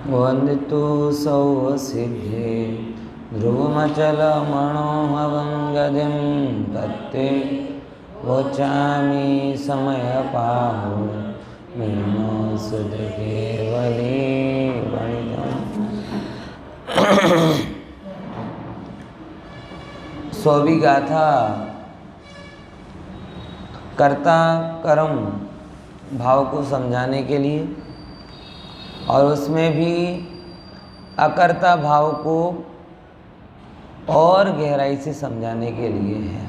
वन्दितु सौसिद्धे ध्रुवमचलमणोहवं गतिं तत्ते वचामि समयपाहो मीमांसुदकेवली वणिजम्। सौवीं गाथा कर्ता कर्म भाव को समझाने के लिए और उसमें भी अकर्ता भाव को और गहराई से समझाने के लिए है।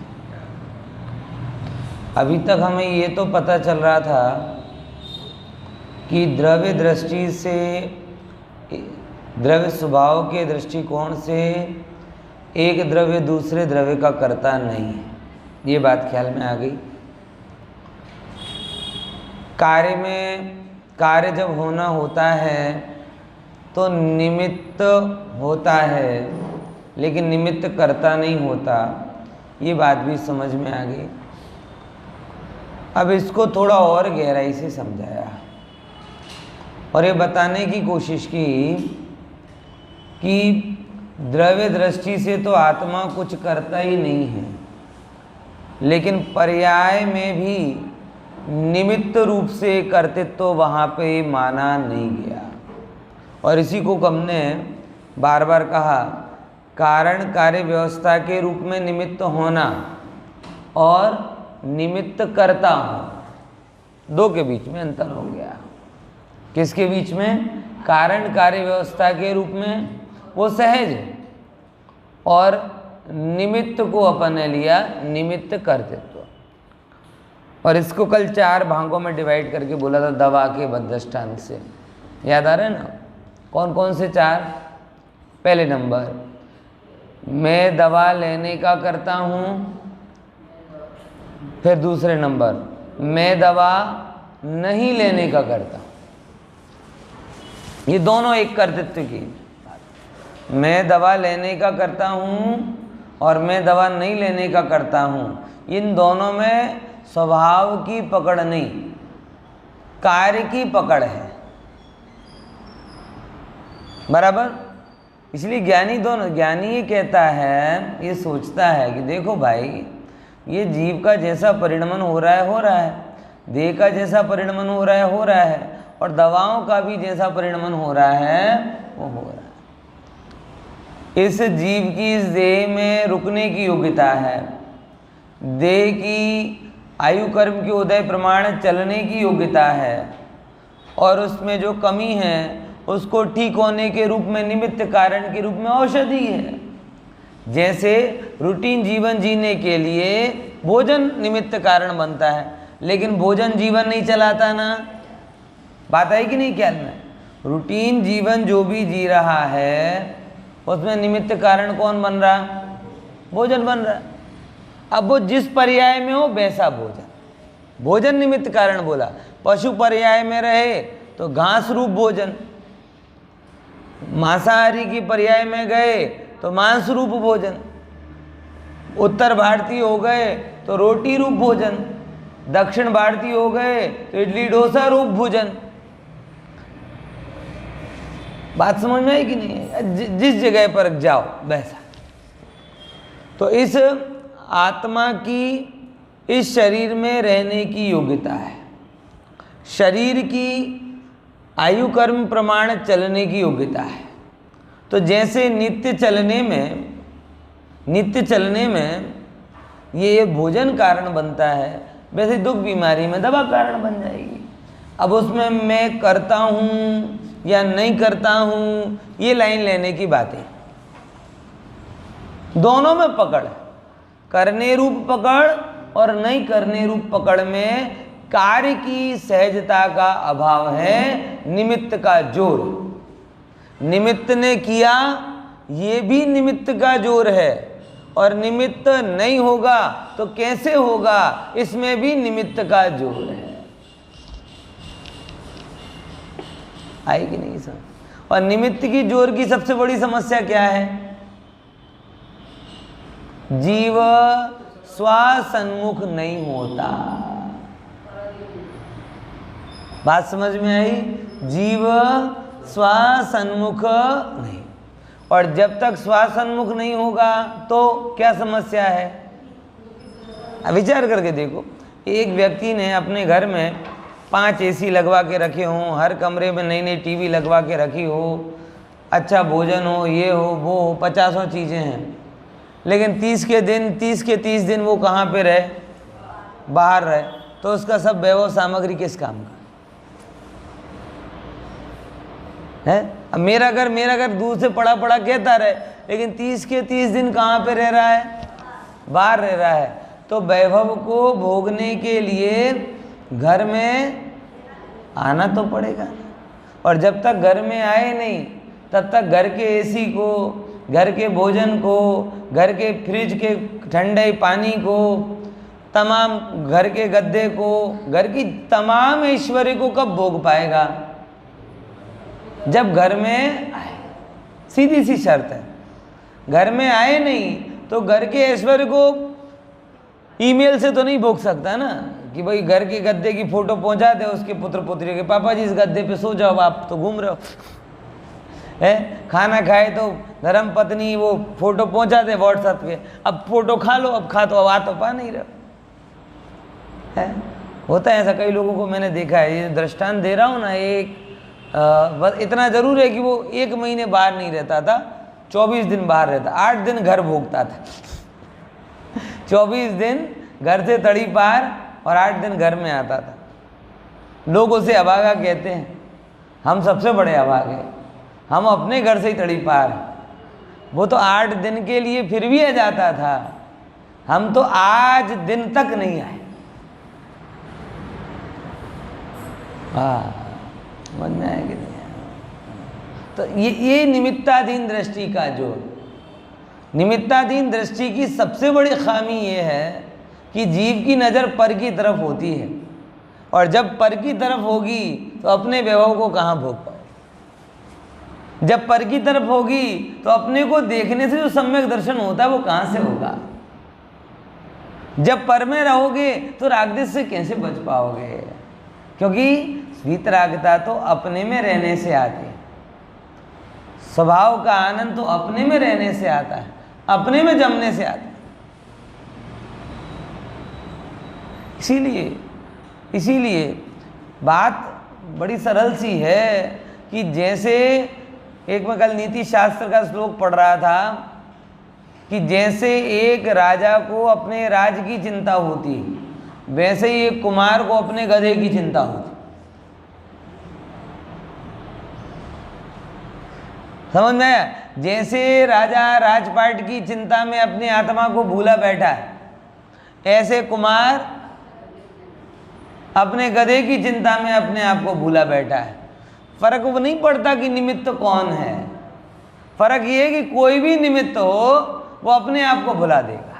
अभी तक हमें ये तो पता चल रहा था कि द्रव्य दृष्टि से, द्रव्य स्वभाव के दृष्टिकोण से एक द्रव्य दूसरे द्रव्य का कर्ता नहीं है, ये बात ख्याल में आ गई। कार्य में, कार्य जब होना होता है तो निमित्त होता है, लेकिन निमित्त कर्ता नहीं होता, ये बात भी समझ में आ गई। अब इसको थोड़ा और गहराई से समझाया और ये बताने की कोशिश की कि द्रव्य दृष्टि से तो आत्मा कुछ करता ही नहीं है, लेकिन पर्याय में भी निमित्त रूप से कर्तृत्व तो वहाँ पे माना नहीं गया। और इसी को हमने बार बार कहा, कारण कार्य व्यवस्था के रूप में निमित्त होना और निमित्त कर्ता हो, दो के बीच में अंतर हो गया। किसके बीच में? कारण कार्य व्यवस्था के रूप में वो सहज है और निमित्त को अपन ने लिया निमित्त कर्तृत्व। और इसको कल 4 भागों में डिवाइड करके बोला था दवा के दृष्टांत से, याद आ रहा है ना? कौन कौन से 4? पहले नंबर, मैं दवा लेने का करता हूँ। फिर दूसरे नंबर, मैं दवा नहीं लेने का करता हूँ। ये दोनों एक कर्तृत्व की, मैं दवा लेने का करता हूँ और मैं दवा नहीं लेने का करता हूँ, इन दोनों में स्वभाव की पकड़ नहीं, कार्य की पकड़ है, बराबर। इसलिए ज्ञानी दोनों, ज्ञानी ये कहता है, ये सोचता है कि देखो भाई, ये जीव का जैसा परिणमन हो रहा है, देह का जैसा परिणमन हो रहा है, और दवाओं का भी जैसा परिणमन हो रहा है वो हो रहा है। इस जीव की इस देह में रुकने की योग्यता है, देह की आयु कर्म के उदय प्रमाण चलने की योग्यता है, और उसमें जो कमी है उसको ठीक होने के रूप में निमित्त कारण के रूप में औषधि है। जैसे रूटीन जीवन जीने के लिए भोजन निमित्त कारण बनता है, लेकिन भोजन जीवन नहीं चलाता ना, बात आई कि नहीं ख्याल में? रूटीन जीवन जो भी जी रहा है उसमें निमित्त कारण कौन बन रहा? भोजन बन रहा। अब वो जिस पर्याय में हो वैसा भोजन, भोजन निमित्त कारण बोला। पशु पर्याय में रहे तो घास रूप भोजन, मांसाहारी की पर्याय में गए तो मांस रूप भोजन, उत्तर भारतीय हो गए तो रोटी रूप भोजन, दक्षिण भारतीय हो गए तो इडली डोसा रूप भोजन। बात समझ में आई कि नहीं? जिस जगह पर जाओ वैसा। तो इस आत्मा की इस शरीर में रहने की योग्यता है, शरीर की आयु कर्म प्रमाण चलने की योग्यता है। तो जैसे नित्य चलने में ये भोजन कारण बनता है, वैसे दुख बीमारी में दवा कारण बन जाएगी। अब उसमें मैं करता हूँ या नहीं करता हूँ, ये लाइन लेने की बात है। दोनों में पकड़, करने रूप पकड़ और नहीं करने रूप पकड़ में कार्य की सहजता का अभाव है, निमित्त का जोर। निमित्त ने किया, ये भी निमित्त का जोर है, और निमित्त नहीं होगा तो कैसे होगा, इसमें भी निमित्त का जोर है। आई कि नहीं सर? और निमित्त की जोर की सबसे बड़ी समस्या क्या है? जीव स्वसन्मुख नहीं होता। बात समझ में आई? जीव स्वसन्मुख नहीं। और जब तक स्वसन्मुख नहीं होगा तो क्या समस्या है? विचार करके देखो, एक व्यक्ति ने अपने घर में 5 AC लगवा के रखे हों, हर कमरे में नई नई TV लगवा के रखी हो, अच्छा भोजन हो, ये हो वो हो, 50 चीज़ें हैं, लेकिन 30 के 30 दिन वो कहाँ पे रहे? बाहर रहे, तो उसका सब वैभव सामग्री किस काम का है? अब मेरा घर दूर से पड़ा कहता रहे, लेकिन 30 के 30 दिन कहाँ पे रह रहा है? बाहर रह रहा है। तो वैभव को भोगने के लिए घर में आना तो पड़ेगा, और जब तक घर में आए नहीं तब तक घर के AC को, घर के भोजन को, घर के फ्रिज के ठंडे पानी को, तमाम घर के गद्दे को, घर की तमाम ऐश्वर्य को कब भोग पाएगा? जब घर में आए। सीधी सी शर्त है। घर में आए नहीं तो घर के ऐश्वर्य को ईमेल से तो नहीं भोग सकता ना, कि भाई घर के गद्दे की फोटो पहुंचा दे उसके पुत्र पुत्री के, पापा जी इस गद्दे पे सो जाओ, आप तो घूम रहे हो है। खाना खाए तो धर्म पत्नी वो फोटो पहुंचा दे व्हाट्सएप पे, अब फोटो खा लो, अब खा तो अब आ तो पा नहीं रहे है। होता है ऐसा, कई लोगों को मैंने देखा है। ये दृष्टांत दे रहा हूँ ना, एक बस इतना जरूर है कि वो 1 महीने बाहर नहीं रहता था, 24 दिन बाहर रहता, 8 दिन घर भोगता था 24 दिन घर से तड़ी पार और 8 दिन घर में आता था। लोग उसे अभागा कहते हैं, हम सबसे बड़े अभागे, हम अपने घर से ही तड़ी पार। वो तो 8 दिन के लिए फिर भी आ जाता था, हम तो आज दिन तक नहीं आए। समझ में आया कि नहीं? तो ये निमित्ताधीन दृष्टि का जो, निमित्ताधीन दृष्टि की सबसे बड़ी खामी ये है कि जीव की नज़र पर की तरफ होती है, और जब पर की तरफ होगी तो अपने वैभव को कहाँ भोग पाओ? जब पर की तरफ होगी तो अपने को देखने से जो सम्यक दर्शन होता है वो कहाँ से होगा? जब पर में रहोगे तो रागद्वेष से कैसे बच पाओगे? क्योंकि वीतरागता तो अपने में रहने से आती है, स्वभाव का आनंद तो अपने में रहने से आता है, अपने में जमने से आता है। इसीलिए बात बड़ी सरल सी है कि जैसे एक मैं कल नीति शास्त्र का श्लोक पढ़ रहा था कि जैसे एक राजा को अपने राज की चिंता होती है, वैसे ही एक कुमार को अपने गधे की चिंता होती। समझ में आया? जैसे राजा राजपाट की चिंता में अपनी आत्मा को भूला बैठा है, ऐसे कुमार अपने गधे की चिंता में अपने आप को भूला बैठा है। फर्क वो नहीं पड़ता कि निमित्त कौन है, फर्क ये है कि कोई भी निमित्त हो वो अपने आप को भुला देगा।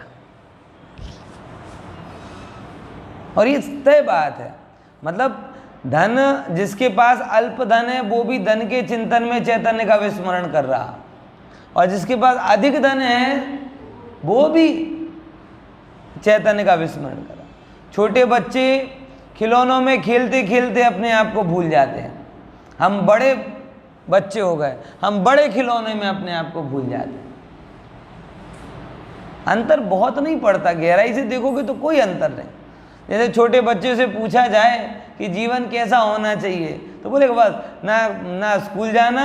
और ये तय बात है। मतलब धन, जिसके पास अल्प धन है वो भी धन के चिंतन में चैतन्य का विस्मरण कर रहा, और जिसके पास अधिक धन है वो भी चैतन्य का विस्मरण कर रहा। छोटे बच्चे खिलौनों में खेलते खेलते अपने आप को भूल जाते हैं। हम बड़े बच्चे हो गए, हम बड़े खिलौने में अपने आप को भूल जाते हैं। अंतर बहुत नहीं पड़ता, गहराई से देखोगे तो कोई अंतर नहीं। जैसे छोटे बच्चे से पूछा जाए कि जीवन कैसा होना चाहिए, तो बोले बस ना स्कूल जाना,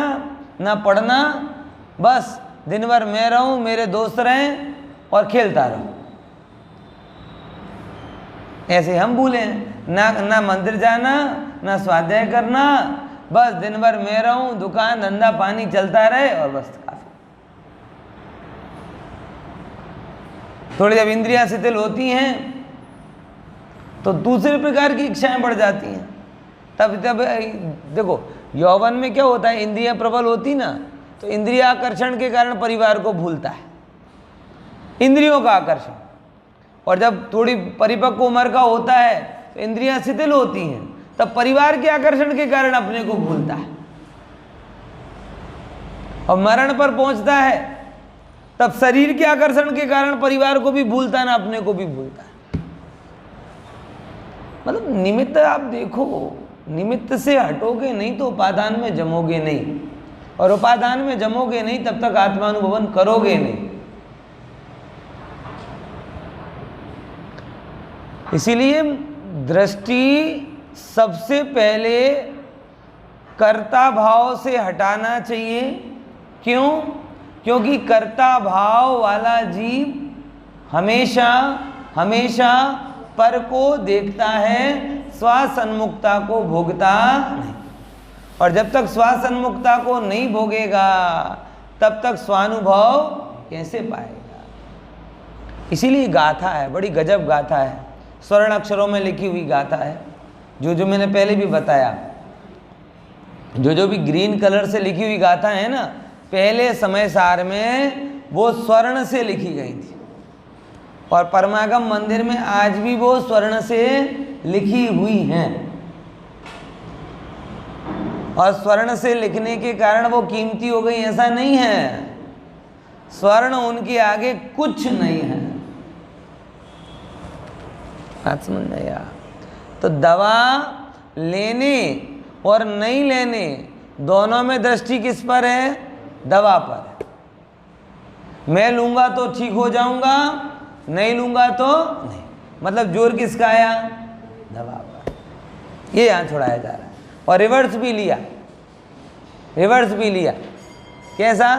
ना पढ़ना, बस दिन भर मैं रहूं, मेरे दोस्त रहें और खेलता रहूं। ऐसे हम भूले हैं, ना मंदिर जाना, ना स्वाध्याय करना, बस दिन भर मैं रहूं, दुकान धंधा पानी चलता रहे और बस काफी। थोड़ी जब इंद्रियां शिथिल होती हैं तो दूसरे प्रकार की इच्छाएं बढ़ जाती हैं। तब देखो यौवन में क्या होता है, इंद्रियां प्रबल होती ना, तो इंद्रिय आकर्षण के कारण परिवार को भूलता है, इंद्रियों का आकर्षण। और जब थोड़ी परिपक्व उम्र का होता है तो इंद्रियां शिथिल होती हैं, तब परिवार के आकर्षण के कारण अपने को भूलता है। और मरण पर पहुंचता है तब शरीर के आकर्षण के कारण परिवार को भी भूलता है ना, अपने को भी भूलता है। मतलब निमित्त आप देखो निमित्त से हटोगे नहीं तो उपादान में जमोगे नहीं, और उपादान में जमोगे नहीं तब तक आत्मानुभवन करोगे नहीं। इसीलिए दृष्टि सबसे पहले कर्ता भाव से हटाना चाहिए। क्यों? क्योंकि कर्ता भाव वाला जीव हमेशा हमेशा पर को देखता है, स्वासन्मुखता को भोगता नहीं। और जब तक स्वासन्मुखता को नहीं भोगेगा तब तक स्वानुभव कैसे पाएगा? इसीलिए गाथा है, बड़ी गजब गाथा है, स्वर्ण अक्षरों में लिखी हुई गाथा है। जो मैंने पहले भी बताया, जो भी ग्रीन कलर से लिखी हुई गाथा है ना, पहले समय सार में वो स्वर्ण से लिखी गई थी, और परमागम मंदिर में आज भी वो स्वर्ण से लिखी हुई हैं। और स्वर्ण से लिखने के कारण वो कीमती हो गई ऐसा नहीं है, स्वर्ण उनके आगे कुछ नहीं है। बात समझ में आया? तो दवा लेने और नहीं लेने दोनों में दृष्टि किस पर है? दवा पर है। मैं लूंगा तो ठीक हो जाऊंगा, नहीं लूंगा तो नहीं। मतलब जोर किसका आया? दवा पर। ये यहां छुड़ाया जा रहा है। और रिवर्स भी लिया, रिवर्स भी लिया। कैसा?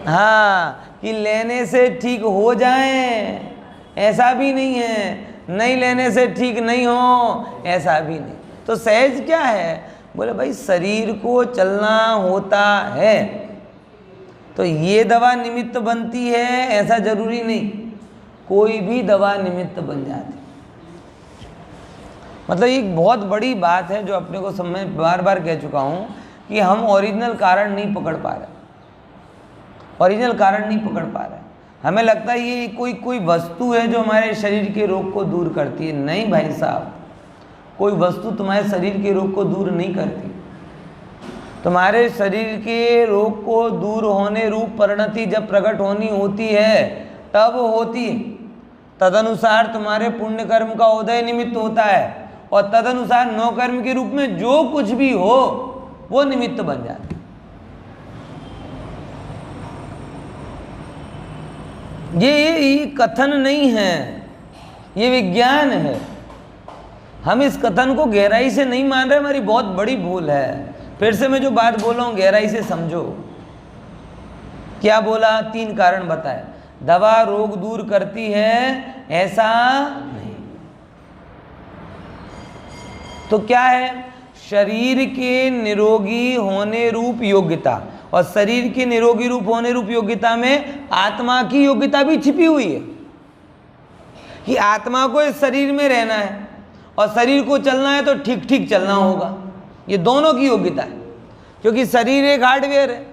हाँ, कि लेने से ठीक हो जाए ऐसा भी नहीं है, नहीं लेने से ठीक नहीं हो ऐसा भी नहीं। तो सहज क्या है? बोले भाई शरीर को चलना होता है तो ये दवा निमित्त बनती है ऐसा जरूरी नहीं, कोई भी दवा निमित्त बन जाती। मतलब एक बहुत बड़ी बात है जो अपने को समय बार बार कह चुका हूँ कि हम ओरिजिनल कारण नहीं पकड़ पा रहे, ओरिजिनल कारण नहीं पकड़ पा रहे। हमें लगता है ये कोई वस्तु है जो हमारे शरीर के रोग को दूर करती है। नहीं भाई साहब, कोई वस्तु तुम्हारे शरीर के रोग को दूर नहीं करती। तुम्हारे शरीर के रोग को दूर होने रूप परिणति जब प्रकट होनी होती है तब होती है। तदनुसार तुम्हारे पुण्य कर्म का उदय निमित्त होता है, और तदनुसार नौ कर्म के रूप में जो कुछ भी हो वो निमित्त बन जाता है। ये कथन नहीं है, ये विज्ञान है। हम इस कथन को गहराई से नहीं मान रहे, हमारी बहुत बड़ी भूल है। फिर से मैं जो बात बोल रहा हूँ गहराई से समझो। क्या बोला? 3 कारण बताए। दवा रोग दूर करती है ऐसा नहीं। तो क्या है? शरीर के निरोगी होने रूप योग्यता, और शरीर के निरोगी रूप होने रूप योग्यता में आत्मा की योग्यता भी छिपी हुई है कि आत्मा को इस शरीर में रहना है और शरीर को चलना है तो ठीक ठीक चलना होगा। ये दोनों की योग्यता है, क्योंकि शरीर एक हार्डवेयर है।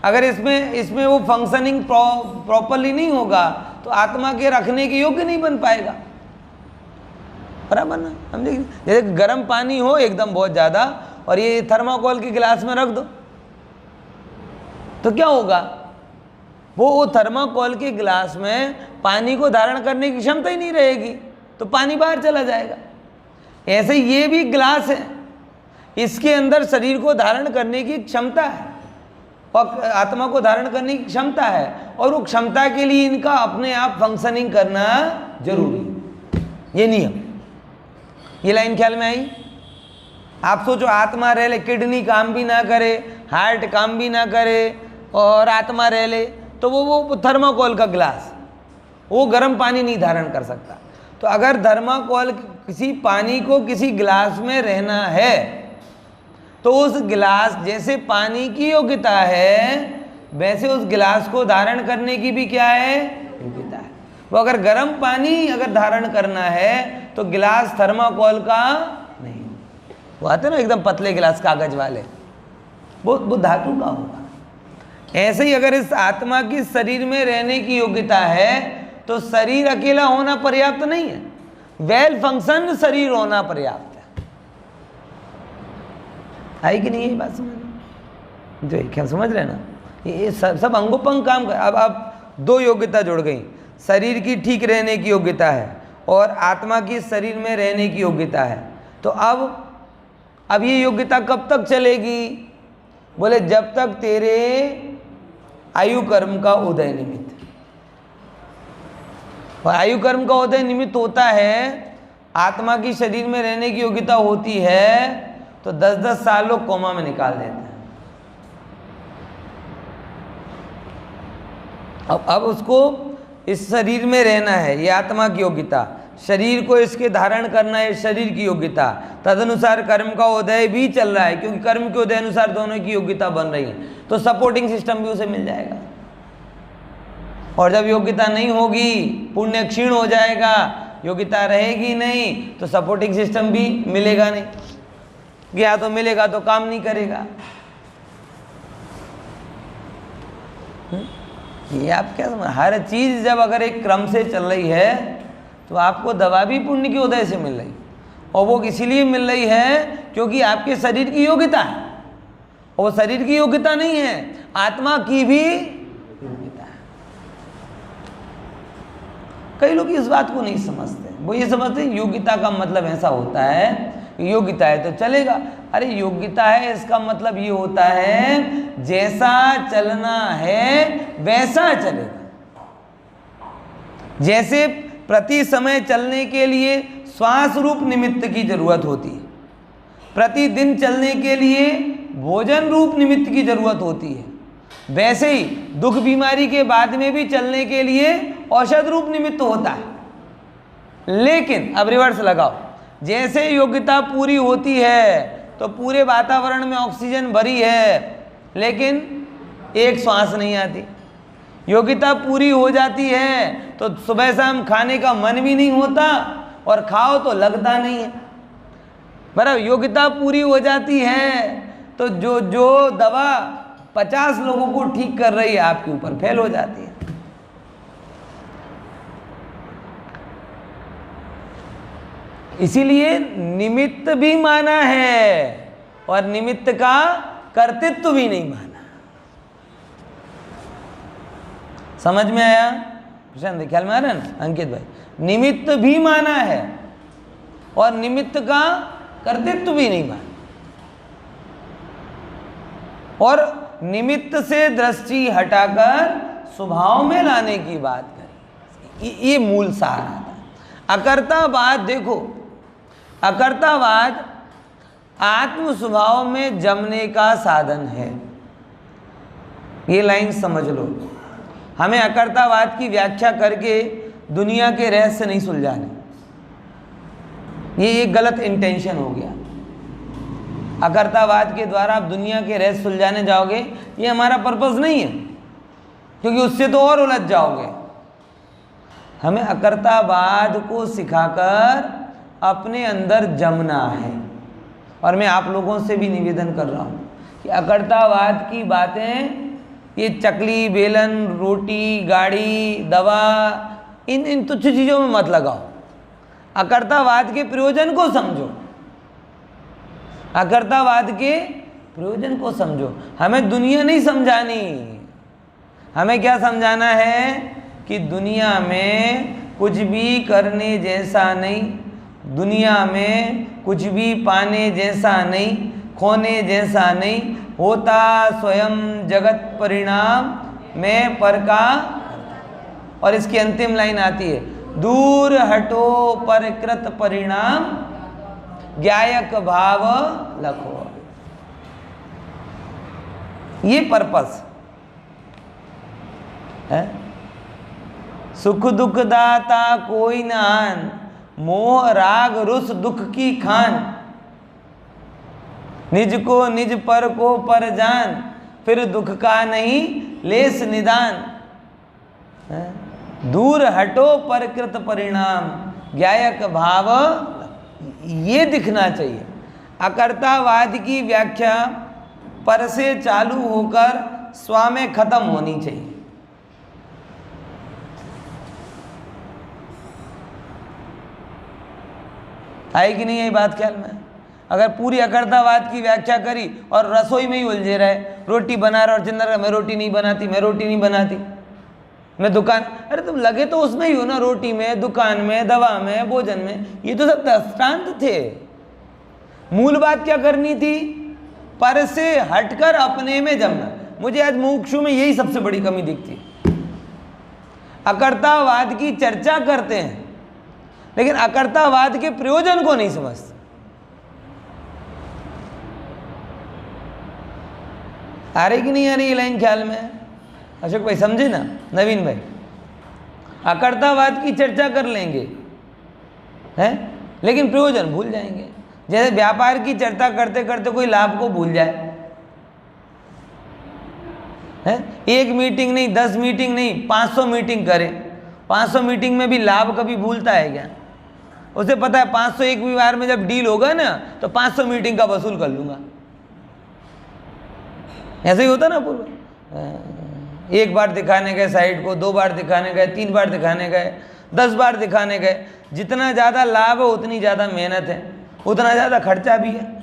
अगर इसमें वो फंक्शनिंग प्रॉपरली नहीं होगा तो आत्मा के रखने के योग्य नहीं बन पाएगा। बराबर ना? समझे? जैसे गर्म पानी हो एकदम बहुत ज़्यादा और ये थर्माकोल के गिलास में रख दो तो क्या होगा? वो थर्माकोल के गिलास में पानी को धारण करने की क्षमता ही नहीं रहेगी, तो पानी बाहर चला जाएगा। ऐसे ये भी गिलास है, इसके अंदर शरीर को धारण करने की क्षमता है और आत्मा को धारण करने की क्षमता है, और वो क्षमता के लिए इनका अपने आप फंक्शनिंग करना जरूरी। ये नियम, ये लाइन ख्याल में आई? आप सोचो आत्मा रह ले, किडनी काम भी ना करे, हार्ट काम भी ना करे और आत्मा रह ले, तो वो थर्माकोल का गिलास वो गर्म पानी नहीं धारण कर सकता। तो अगर थर्माकोल किसी पानी को किसी गिलास में रहना है तो उस गिलास जैसे पानी की योग्यता है वैसे उस गिलास को धारण करने की भी क्या है? योग्यता है। वो अगर गर्म पानी अगर धारण करना है तो गिलास थर्माकोल का नहीं, वो आते ना एकदम पतले गिलास कागज वाले, वो धातु का होगा। ऐसे ही अगर इस आत्मा की शरीर में रहने की योग्यता है तो शरीर अकेला होना पर्याप्त नहीं है, वेल फंक्शन शरीर होना पर्याप्त है। आई कि नहीं ये बात समझ? जो क्या समझ रहे ना? ये सब अंगोपंग काम कर। अब 2 योग्यता जुड़ गई, शरीर की ठीक रहने की योग्यता है और आत्मा की शरीर में रहने की योग्यता है। तो अब ये योग्यता कब तक चलेगी? बोले जब तक तेरे आयु कर्म का उदय निमित्त। और आयु कर्म का उदय निमित्त होता है, आत्मा की शरीर में रहने की योग्यता होती है, तो 10-10 साल लोग कोमा में निकाल देते हैं। अब उसको इस शरीर में रहना है, ये आत्मा की योग्यता, शरीर को इसके धारण करना है, शरीर की योग्यता, तदनुसार कर्म का उदय भी चल रहा है, क्योंकि कर्म के उदय अनुसार दोनों की योग्यता बन रही है, तो सपोर्टिंग सिस्टम भी उसे मिल जाएगा। और जब योग्यता नहीं होगी, पुण्य क्षीण हो जाएगा, योग्यता रहेगी नहीं, तो सपोर्टिंग सिस्टम भी मिलेगा नहीं, या तो मिलेगा तो काम नहीं करेगा। ये आप क्या समझ, हर चीज जब अगर एक क्रम से चल रही है, तो आपको दवा भी पुण्य के उदय से मिल रही, और वो इसीलिए मिल रही है क्योंकि आपके शरीर की योग्यता है। और वो शरीर की योग्यता नहीं है, आत्मा की भी योग्यता है। कई लोग इस बात को नहीं समझते, वो ये समझते हैं योग्यता का मतलब ऐसा होता है, योग्यता है तो चलेगा। अरे योग्यता है इसका मतलब ये होता है जैसा चलना है वैसा चलेगा। जैसे प्रति समय चलने के लिए श्वास रूप निमित्त की जरूरत होती है, प्रतिदिन चलने के लिए भोजन रूप निमित्त की जरूरत होती है, वैसे ही दुख बीमारी के बाद में भी चलने के लिए औषध रूप निमित्त होता है। लेकिन अब रिवर्स लगाओ, जैसे योग्यता पूरी होती है तो पूरे वातावरण में ऑक्सीजन भरी है, लेकिन एक श्वास नहीं आती। योग्यता पूरी हो जाती है तो सुबह शाम खाने का मन भी नहीं होता, और खाओ तो लगता नहीं है। बराबर, योग्यता पूरी हो जाती है तो जो दवा 50 लोगों को ठीक कर रही है, आपके ऊपर फेल हो जाती है। इसीलिए निमित्त भी माना है और निमित्त का कर्तृत्व भी नहीं माना। समझ में आया? प्रशांत, ख्याल में आ रहा है ना अंकित भाई? निमित्त भी माना है और निमित्त का कर्तृत्व भी नहीं माना, और निमित्त से दृष्टि हटाकर स्वभाव में लाने की बात करें, ये मूल सार आता है। अकर्तावाद देखो, अकर्तावाद आत्म स्वभाव में जमने का साधन है। ये लाइन समझ लो। हमें अकर्तावाद की व्याख्या करके दुनिया के रहस्य नहीं सुलझाने, ये गलत इंटेंशन हो गया। अकर्तावाद के द्वारा आप दुनिया के रहस्य सुलझाने जाओगे, ये हमारा पर्पस नहीं है, क्योंकि उससे तो और उलझ जाओगे। हमें अकर्तावाद को सिखाकर अपने अंदर जमना है। और मैं आप लोगों से भी निवेदन कर रहा हूँ कि अकर्तावाद की बातें, ये चकली, बेलन, रोटी, गाड़ी, दवा, इन तुच्छ चीज़ों में मत लगाओ। अकर्तावाद के प्रयोजन को समझो, अकर्तावाद के प्रयोजन को समझो। हमें दुनिया नहीं समझानी, हमें क्या समझाना है कि दुनिया में कुछ भी करने जैसा नहीं, दुनिया में कुछ भी पाने जैसा नहीं, खोने जैसा नहीं, होता स्वयं जगत परिणाम में पर का। और इसकी अंतिम लाइन आती है, दूर हटो परकृत परिणाम, ज्ञायक भाव लखो। ये पर्पस है। सुख दुख दाता कोई न आन, मोह राग रुस दुख की खान, निज को निज पर को पर जान, फिर दुख का नहीं लेस निदान। दूर हटो परकृत परिणाम, ज्ञायक भाव, ये दिखना चाहिए। अकर्तावाद की व्याख्या पर से चालू होकर स्व में खत्म होनी चाहिए। आई कि नहीं ये बात ख्याल में? अगर पूरी अकर्तावाद की व्याख्या करी और रसोई में ही उलझे रहे, रोटी बना रहे और चिंता रहे, मैं रोटी नहीं बनाती, मैं रोटी नहीं बनाती, मैं दुकान, अरे तुम लगे तो उसमें ही हो ना, रोटी में, दुकान में, दवा में, भोजन में, ये तो सब दृष्टांत थे। मूल बात क्या करनी थी? पर से हटकर अपने में जमना। मुझे आज मुमुक्षु में यही सबसे बड़ी कमी दिखती है। अकर्तावाद की चर्चा करते हैं लेकिन अकर्तावाद के प्रयोजन को नहीं समझते। आ रही कि नहीं आ रही ये लाइन ख्याल में? अशोक भाई समझे ना? नवीन भाई, अकर्तावाद की चर्चा कर लेंगे हैं लेकिन प्रयोजन भूल जाएंगे। जैसे व्यापार की चर्चा करते करते कोई लाभ को भूल जाए है। एक मीटिंग नहीं, 10 मीटिंग नहीं, 500 मीटिंग करे, 500 मीटिंग में भी लाभ कभी भूलता है क्या? उसे पता है 500 एक भी बार में जब डील होगा ना तो 500 मीटिंग का वसूल कर लूंगा। ऐसे ही होता ना पूर्व। एक बार दिखाने गए साइट को, 2 बार दिखाने गए, 3 बार दिखाने गए, 10 बार दिखाने गए। जितना ज़्यादा लाभ है उतनी ज़्यादा मेहनत है, उतना ज़्यादा खर्चा भी है।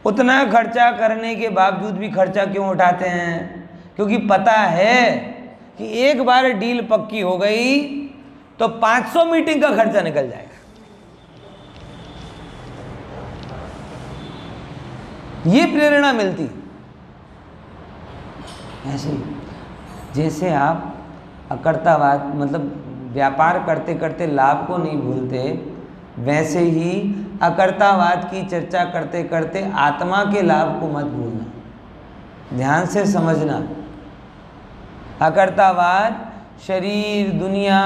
उतना खर्चा करने के बावजूद भी खर्चा क्यों उठाते हैं? क्योंकि पता है कि एक बार डील पक्की हो गई तो 500 मीटिंग का खर्चा निकल जाएगा। ये प्रेरणा मिलती। ऐसे जैसे आप अकर्तावाद मतलब व्यापार करते करते लाभ को नहीं भूलते, वैसे ही अकर्तावाद की चर्चा करते करते आत्मा के लाभ को मत भूलना। ध्यान से समझना, अकर्तावाद शरीर, दुनिया,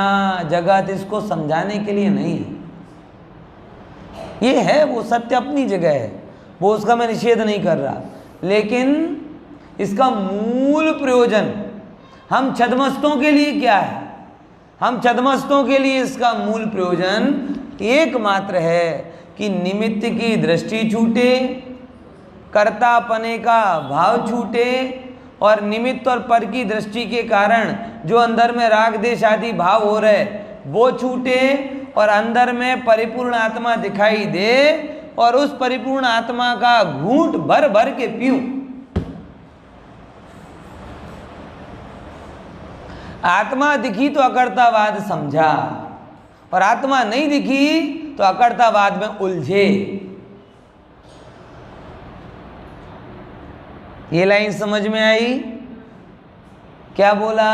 जगत इसको समझाने के लिए नहीं है। ये है, वो सत्य अपनी जगह है, वो उसका मैं निषेध नहीं कर रहा, लेकिन इसका मूल प्रयोजन हम छद्मस्तों के लिए क्या है? हम छद्मस्तों के लिए इसका मूल प्रयोजन एकमात्र है कि निमित्त की दृष्टि छूटे, कर्तापने का भाव छूटे और निमित्त और पर की दृष्टि के कारण जो अंदर में राग देश आदि भाव हो रहे वो छूटे और अंदर में परिपूर्ण आत्मा दिखाई दे और उस परिपूर्ण आत्मा का घूंट भर भर के पीऊं। आत्मा दिखी तो अकर्तावाद समझा और आत्मा नहीं दिखी तो अकर्तावाद में उलझे। ये लाइन समझ में आई? क्या बोला?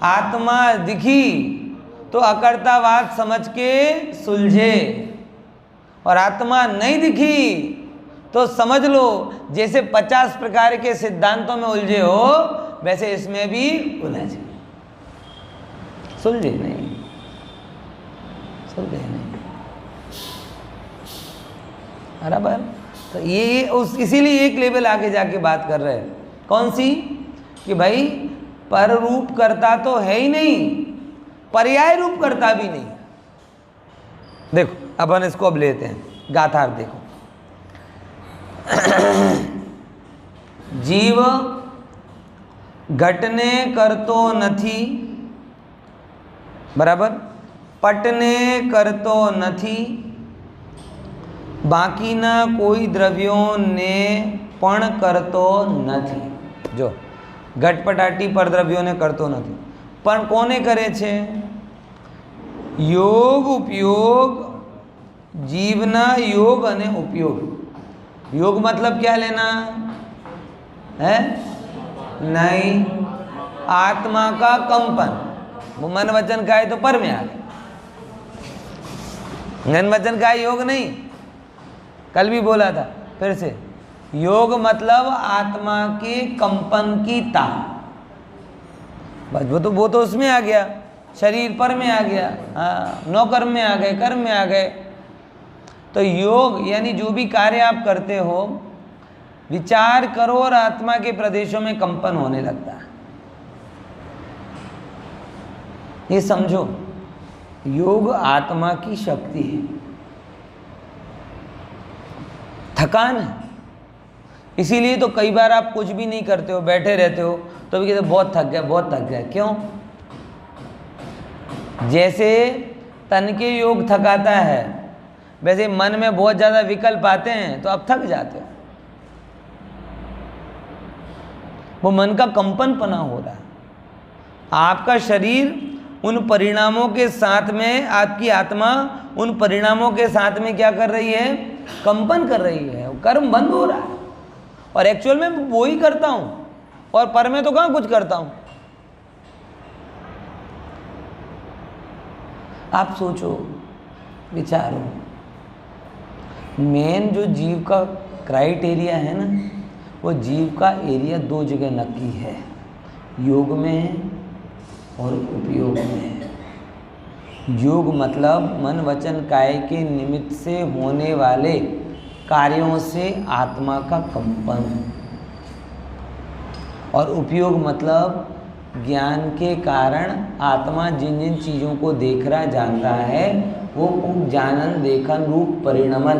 आत्मा दिखी तो अकर्तावाद समझ के सुलझे और आत्मा नहीं दिखी तो समझ लो जैसे 50 प्रकार के सिद्धांतों में उलझे हो वैसे इसमें भी उलझे, सुलझे नहीं, सुलझे नहीं। बराबर? तो ये उस इसीलिए एक लेवल आगे जाके बात कर रहे हैं। कौन सी? कि भाई पर रूप करता तो है ही नहीं, पर्याय रूप करता भी नहीं। देखो अपन इसको अब लेते हैं, गाथार देखो। जीव घटने करतो नथी, बराबर, पटने करतो नथी, बाकीना कोई द्रव्यों ने पण करतो नथी। जो घटपटाटी पर द्रव्यों ने करतो नथी, पण कोने करे छे? योग उपयोग, जीवना योग अने उपयोग। योग मतलब क्या लेना है? नहीं, आत्मा का कंपन। वो मन वचन का है तो पर में आ गए, मन वचन का योग नहीं। कल भी बोला था, फिर से, योग मतलब आत्मा के कंपन की ताप। बस वो तो उसमें आ गया, शरीर पर में आ गया, हाँ, नौकर्म में आ गए, कर्म में आ गए। तो योग यानी जो भी कार्य आप करते हो, विचार करो और आत्मा के प्रदेशों में कंपन होने लगता है। ये समझो, योग आत्मा की शक्ति है, थकान है। इसीलिए तो कई बार आप कुछ भी नहीं करते हो, बैठे रहते हो तो भी कहते बहुत थक गया, बहुत थक गया। क्यों? जैसे तन के योग थकाता है वैसे मन में बहुत ज़्यादा विकल्प आते हैं तो आप थक जाते हो। वो मन का कंपन पना हो रहा है। आपका शरीर उन परिणामों के साथ में, आपकी आत्मा उन परिणामों के साथ में क्या कर रही है? कंपन कर रही है, कर्म बंद हो रहा है, और एक्चुअल में वो ही करता हूँ, और पर में तो कहाँ कुछ करता हूँ। आप सोचो, विचारो, मेन जो जीव का क्राइटेरिया है ना, वो जीव का एरिया दो जगह नक्की है, योग में और उपयोग में। योग मतलब मन वचन काय के निमित्त से होने वाले कार्यों से आत्मा का कंपन, और उपयोग मतलब ज्ञान के कारण आत्मा जिन जिन चीज़ों को देख रहा जानता है वो जानन देखन रूप परिणमन।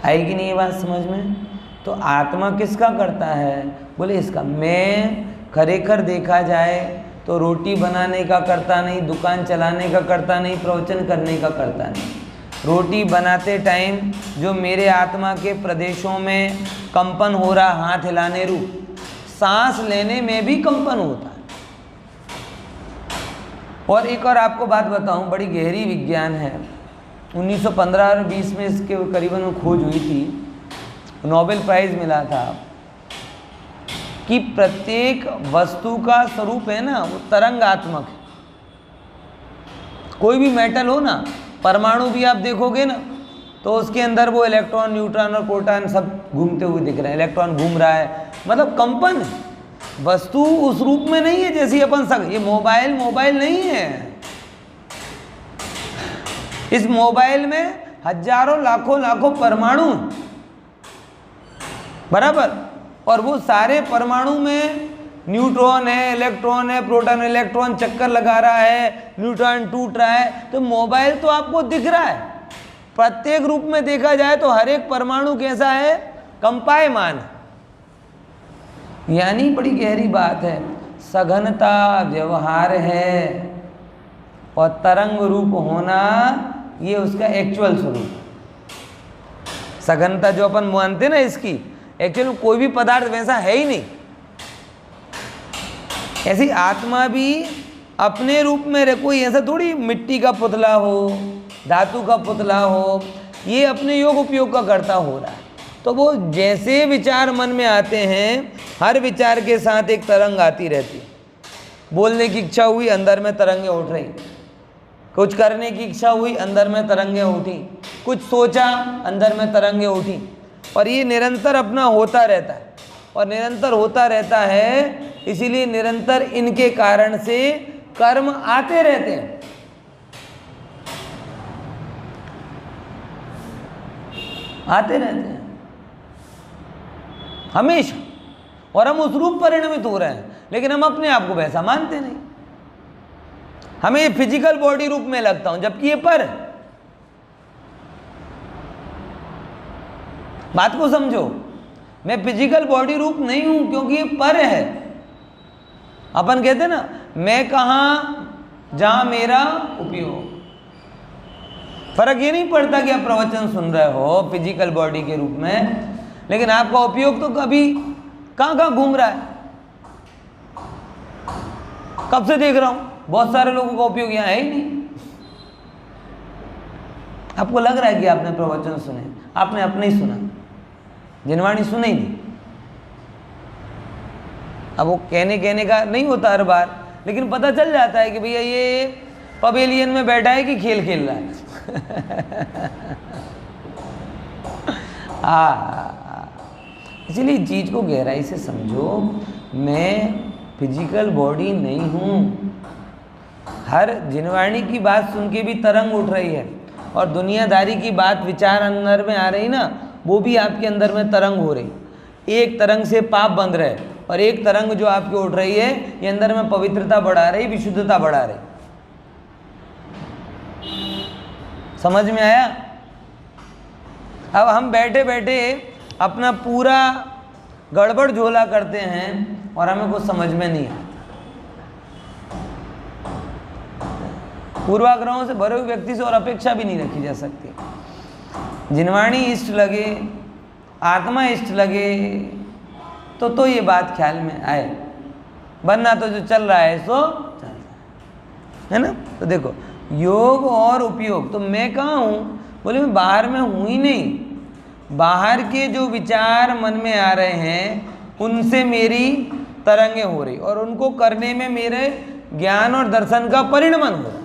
आएगी नहीं ये बात समझ में? तो आत्मा किसका करता है? बोले इसका। मैं खरेखर देखा जाए तो रोटी बनाने का करता नहीं, दुकान चलाने का करता नहीं, प्रवचन करने का करता नहीं। रोटी बनाते टाइम जो मेरे आत्मा के प्रदेशों में कंपन हो रहा, हाथ हिलाने रूप, सांस लेने में भी कंपन होता है। और एक और आपको बात बताऊं, बड़ी गहरी विज्ञान है। 1915 और 20 में इसके करीबन में खोज हुई थी, नोबेल प्राइज़ मिला था कि प्रत्येक वस्तु का स्वरूप है ना वो तरंगात्मक है। कोई भी मेटल हो ना, परमाणु भी आप देखोगे ना तो उसके अंदर वो इलेक्ट्रॉन, न्यूट्रॉन और प्रोटॉन सब घूमते हुए दिख रहे हैं, इलेक्ट्रॉन घूम रहा है, मतलब कंपन है। वस्तु उस रूप में नहीं है जैसी अपन सब, ये मोबाइल नहीं है। इस मोबाइल में हजारों लाखों परमाणु बराबर, और वो सारे परमाणु में न्यूट्रॉन है, इलेक्ट्रॉन है, प्रोटॉन इलेक्ट्रॉन चक्कर लगा रहा है, न्यूट्रॉन टूट रहा है। तो मोबाइल तो आपको दिख रहा है, प्रत्येक रूप में देखा जाए तो हर एक परमाणु कैसा है? कंपायमान। यानी बड़ी गहरी बात है, सघनता व्यवहार है और तरंग रूप होना ये उसका एक्चुअल स्वरूप। सघनता जो अपन मानते ना इसकी, एक्चुअल कोई भी पदार्थ वैसा है ही नहीं। ऐसी आत्मा भी अपने रूप में रहे, कोई ऐसा थोड़ी मिट्टी का पुतला हो, धातु का पुतला हो, ये अपने योग उपयोग का करता हो रहा है। तो वो जैसे विचार मन में आते हैं, हर विचार के साथ एक तरंग आती रहती है। बोलने की इच्छा हुई, अंदर में तरंगें उठ रही, कुछ करने की इच्छा हुई, अंदर में तरंगें उठी, कुछ सोचा, अंदर में तरंगें उठी, और ये निरंतर अपना होता रहता है, और निरंतर होता रहता है। इसीलिए निरंतर इनके कारण से कर्म आते रहते हैं। आते रहते हैं हमेशा, और हम उस रूप परिणमित हो रहे हैं, लेकिन हम अपने आप को वैसा मानते नहीं। हमें ये फिजिकल बॉडी रूप में लगता हूं, जबकि ये पर है। बात को समझो, मैं फिजिकल बॉडी रूप नहीं हूं क्योंकि ये पर है। अपन कहते ना, मैं कहां जहां मेरा उपयोग। फर्क ये नहीं पड़ता कि आप प्रवचन सुन रहे हो फिजिकल बॉडी के रूप में, लेकिन आपका उपयोग तो कभी कहां घूम रहा है। कब से देख रहा हूं, बहुत सारे लोगों का उपयोग यहां है ही नहीं। आपको लग रहा है कि आपने प्रवचन सुने, आपने अपने ही सुना, जिनवाणी सुने ही नहीं। अब वो कहने का नहीं होता हर बार, लेकिन पता चल जाता है कि भैया ये पवेलियन में बैठा है कि खेल खेल रहा है। इसीलिए चीज को गहराई से समझो। मैं फिजिकल बॉडी नहीं हूँ। हर जिनवाणी की बात सुन के भी तरंग उठ रही है, और दुनियादारी की बात विचार अंदर में आ रही ना, वो भी आपके अंदर में तरंग हो रही। एक तरंग से पाप बंध रहे, और एक तरंग जो आपकी उठ रही है, ये अंदर में पवित्रता बढ़ा रही, विशुद्धता बढ़ा रही। समझ में आया? अब हम बैठे बैठे अपना पूरा गड़बड़ झोला करते हैं और हमें कुछ समझ में नहीं आता। पूर्वाग्रहों से भरे हुए व्यक्ति से और अपेक्षा भी नहीं रखी जा सकती। जिनवाणी इष्ट लगे, आत्मा इष्ट लगे, तो ये बात ख्याल में आए, वरना तो जो चल रहा है सो चल रहा है ना। तो देखो, योग और उपयोग। तो मैं कहाँ हूँ? बोले मैं बाहर में हूँ ही नहीं। बाहर के जो विचार मन में आ रहे हैं उनसे मेरी तरंगें हो रही और उनको करने में मेरे ज्ञान और दर्शन का परिणमन हो रहा।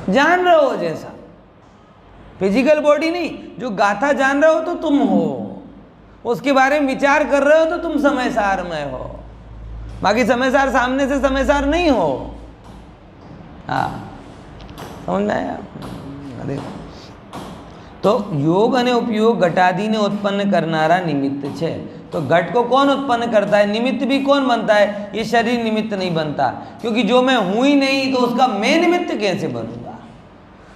जान रहे हो जैसा फिजिकल बॉडी नहीं, जो गाथा जान रहे हो तो तुम हो, उसके बारे में विचार कर रहे हो तो तुम समय सार में हो, बाकी समय सार सामने से समय सार नहीं हो। हाँ, समझ में आया? अरे तो योग અને उपयोग घटादीने उत्पन्न करनारा निमित्त छे। तो घट को कौन उत्पन्न करता है? निमित्त भी कौन बनता है? ये शरीर निमित्त नहीं बनता, क्योंकि जो मैं हूं ही नहीं तो उसका मैं निमित्त कैसे बनूंगा?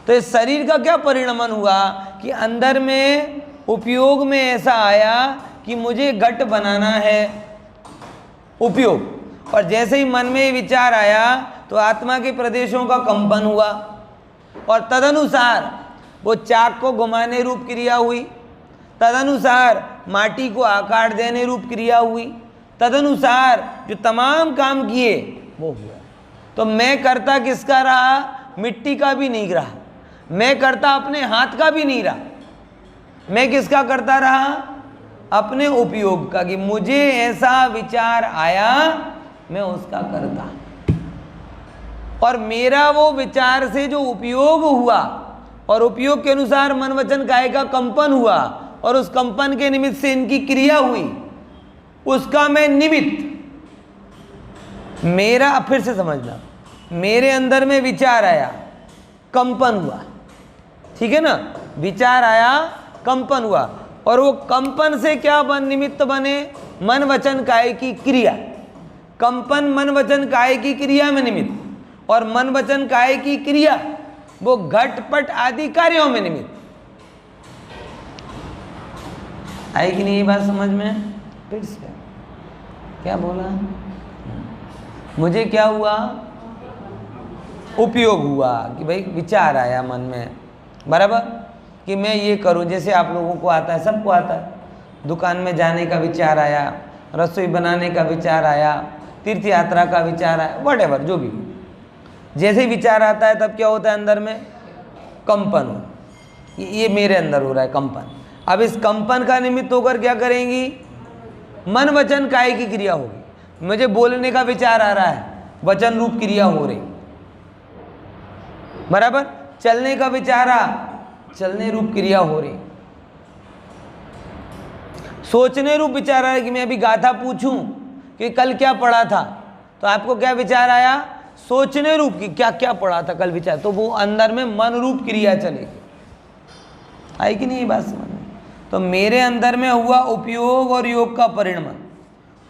तो इस शरीर का क्या परिणमन हुआ कि अंदर में उपयोग में ऐसा आया कि मुझे घट बनाना है, उपयोग। और जैसे ही मन में विचार आया तो आत्मा के प्रदेशों का कंपन हुआ और तदनुसार वो चाक को घुमाने रूप क्रिया हुई, तदनुसार माटी को आकार देने रूप क्रिया हुई, तदनुसार जो तमाम काम किए वो हुआ। तो मैं करता किसका रहा? मिट्टी का भी नहीं रहा, मैं करता अपने हाथ का भी नहीं रहा, मैं किसका करता रहा? अपने उपयोग का, कि मुझे ऐसा विचार आया मैं उसका करता। और मेरा वो विचार से जो उपयोग हुआ और उपयोग के अनुसार मन वचन काया का कंपन हुआ और उस कंपन के निमित्त से इनकी क्रिया हुई, उसका मैं निमित्त। मेरा, फिर से समझना, मेरे अंदर में विचार आया, कंपन हुआ, ठीक है ना? विचार आया, कंपन हुआ, और वो कंपन से क्या निमित्त बने? मन वचन काय की क्रिया। कंपन मन वचन काय की क्रिया में निमित्त, और मन वचन काय की क्रिया वो घटपट आदि कार्यों में निमित्त। आई कि नहीं ये बात समझ में? फिर से क्या बोला? मुझे क्या हुआ? उपयोग हुआ, कि भाई विचार आया मन में, बराबर, कि मैं ये करूं। जैसे आप लोगों को आता है, सबको आता है, दुकान में जाने का विचार आया, रसोई बनाने का विचार आया, तीर्थ यात्रा का विचार आया, व्हाटएवर जो भी। जैसे ही विचार आता है तब क्या होता है? अंदर में कंपन हो। ये मेरे अंदर हो रहा है कंपन। अब इस कंपन का निमित्त होकर क्या करेंगी? मन वचन काय की क्रिया होगी। मुझे बोलने का विचार आ रहा है, वचन रूप क्रिया हो रही, बराबर। चलने का विचार आ, चलने रूप क्रिया हो रही। सोचने रूप विचार आ रहा है कि मैं अभी गाथा पूछूं कि कल क्या पढ़ा था, तो आपको क्या विचार आया? सोचने रूप की, क्या क्या पढ़ा था कल विचार, तो वो अंदर में मन रूप क्रिया चलेगी। आई कि नहीं ये बात समझ में? तो मेरे अंदर में हुआ उपयोग और योग का परिणमन।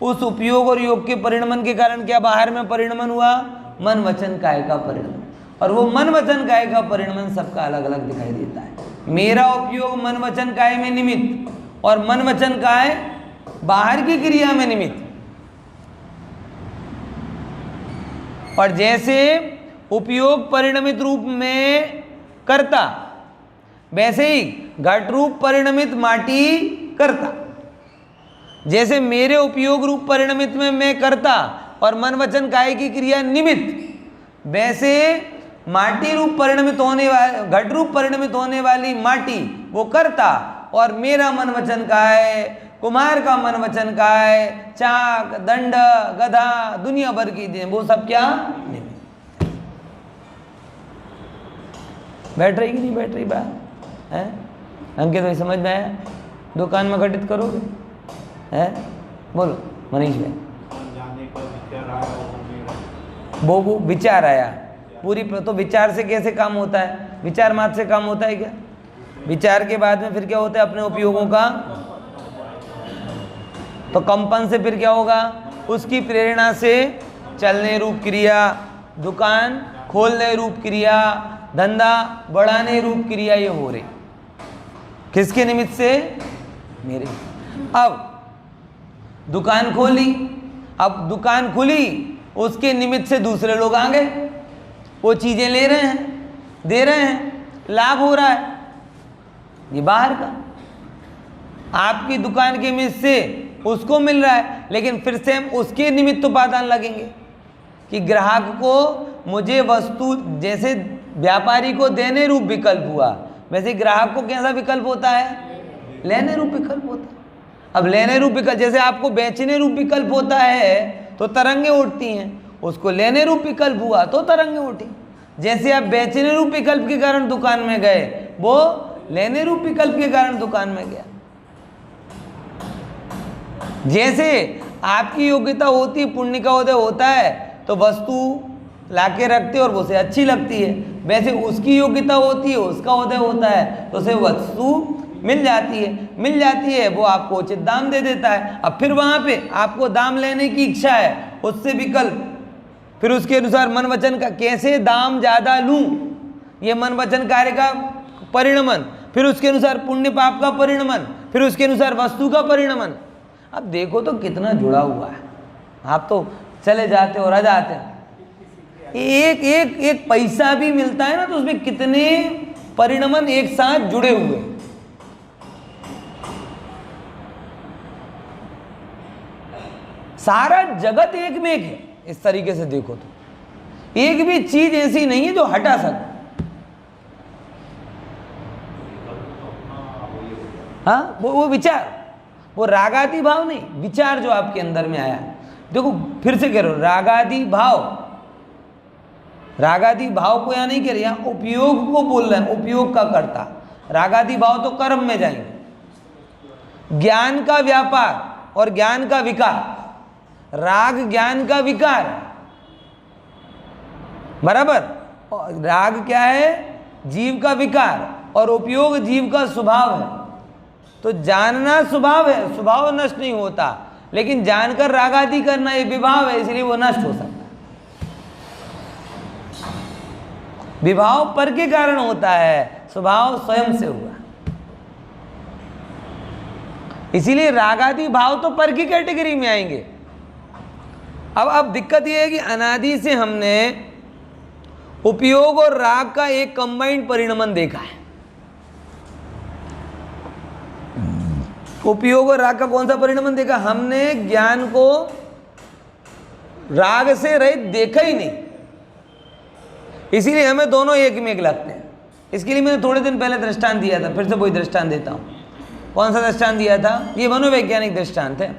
उस उपयोग और योग के परिणमन के कारण क्या बाहर में परिणमन हुआ? मन वचन काय का परिणमन। और वो मन वचन काय का परिणमन सबका अलग अलग दिखाई देता है। मेरा उपयोग मन वचन काय में निमित्त, और मन वचन काय बाहर की क्रिया में निमित्त। और जैसे उपयोग परिणमित रूप में करता, वैसे ही घट रूप परिणमित माटी करता। जैसे मेरे उपयोग रूप परिणमित में मैं करता और मन वचन काय की क्रिया निमित्त, वैसे माटी रूप परिणमित होने वाली, घट रूप परिणमित होने वाली माटी वो करता, और मेरा मन वचन काय, कुम्हार का मन वचन काय, चाक, दंड, गधा, दुनिया भर की दे, वो सब क्या निमित्त। बैठ रही कि नहीं बैठ रही बात है? अंकित भाई समझ में आया? दुकान में घटित करोगे है? बोलो मनीष भाई। वो विचार आया पूरी, तो विचार से कैसे काम होता है? विचार मात्र से काम होता है क्या? विचार के बाद में फिर क्या होता है? अपने उपयोगों का, तो कंपन से फिर क्या होगा? उसकी प्रेरणा से चलने रूप क्रिया, दुकान खोलने रूप क्रिया, धंधा बढ़ाने रूप क्रिया ये हो रही। किसके निमित्त से? मेरे। अब दुकान खोली, अब दुकान खुली, उसके निमित्त से दूसरे लोग आ गए, वो चीजें ले रहे हैं, दे रहे हैं, लाभ हो रहा है, ये बाहर का। आपकी दुकान के निमित्त से उसको मिल रहा है, लेकिन फिर से हम उसके निमित्त उपादान लगेंगे। कि ग्राहक को मुझे वस्तु, जैसे व्यापारी को देने रूप विकल्प हुआ, वैसे ग्राहक को कैसा विकल्प होता है? लेने रूप विकल्प होता है। अब लेने रूप विकल्प, जैसे आपको बेचने रूप विकल्प होता है तो तरंगे उठती हैं, उसको लेने रूप विकल्प हुआ तो तरंगे उठी। जैसे आप बेचने रूप विकल्प के कारण दुकान में गए, वो लेने रूप विकल्प के कारण दुकान में गया। जैसे आपकी योग्यता होती, पुण्य का उदय होता है तो वस्तु लाके रखते और वो उसे अच्छी लगती है, वैसे उसकी योग्यता होती है, उसका उदय होता है तो उसे वस्तु मिल जाती है, वो आपको उचित दाम दे देता है। अब फिर वहाँ पे आपको दाम लेने की इच्छा है, उससे विकल्प, फिर उसके अनुसार मन वचन का, कैसे दाम ज़्यादा लूँ, ये मन वचन कार्य का परिणमन, फिर उसके अनुसार पुण्य पाप का परिणमन, फिर उसके अनुसार वस्तु का परिणमन। अब देखो तो कितना जुड़ा हुआ है। आप तो चले जाते और आ जाते हैं, एक पैसा भी मिलता है ना तो उसमें कितने परिणमन एक साथ जुड़े हुए। सारा जगत एक में एक है। इस तरीके से देखो तो एक भी चीज ऐसी नहीं है जो हटा सके। हाँ, वो विचार, वो रागादि भाव नहीं, विचार जो आपके अंदर में आया। देखो फिर से कह रहा हूं, रागादि भाव को यहां नहीं कह रहे, यहां उपयोग को बोल रहे हैं, उपयोग का कर्ता। रागादि भाव तो कर्म में जाएंगे। ज्ञान का व्यापार और ज्ञान का विकार, राग ज्ञान का विकार, बराबर। राग क्या है? जीव का विकार, और उपयोग जीव का स्वभाव है। तो जानना स्वभाव है, स्वभाव नष्ट नहीं होता, लेकिन जानकर रागादि करना ये विभाव है, इसलिए वो नष्ट हो सकता है। विभाव पर के कारण होता है, स्वभाव स्वयं से हुआ। इसीलिए रागादि भाव तो पर की कैटेगरी में आएंगे। अब दिक्कत यह है कि अनादि से हमने उपयोग और राग का एक कंबाइंड परिणमन देखा है। उपयोग और राग का कौन सा परिणमन देखा? हमने ज्ञान को राग से रहित देखा ही नहीं, इसीलिए हमें दोनों एक में एक लगते हैं। इसके लिए मैंने थोड़े दिन पहले दृष्टांत दिया था, फिर से वही दृष्टांत देता हूं। कौन सा दृष्टांत दिया था? ये मनोवैज्ञानिक दृष्टांत है।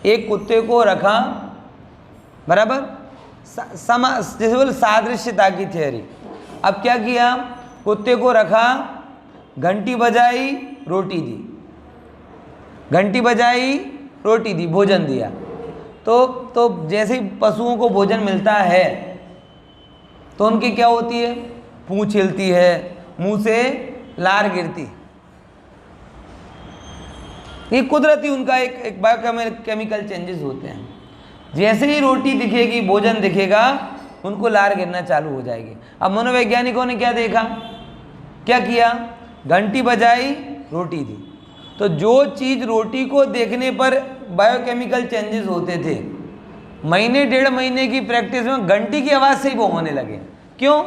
एक कुत्ते को रखा, बराबर, जैसे बोले सादृश्यता की थ्योरी। अब क्या किया? कुत्ते को रखा, घंटी बजाई, रोटी दी, घंटी बजाई, रोटी दी, भोजन दिया। तो जैसे ही पशुओं को भोजन मिलता है तो उनकी क्या होती है? पूंछ हिलती है, मुंह से लार गिरती। ये कुदरती उनका एक बायोकेमिकल चेंजेस होते हैं। जैसे ही रोटी दिखेगी, भोजन दिखेगा, उनको लार गिरना चालू हो जाएगी। अब मनोवैज्ञानिकों ने क्या देखा, क्या किया? घंटी बजाई, रोटी दी। तो जो चीज़ रोटी को देखने पर बायोकेमिकल चेंजेस होते थे, महीने डेढ़ महीने की प्रैक्टिस में घंटी की आवाज़ से ही वो होने लगे। क्यों?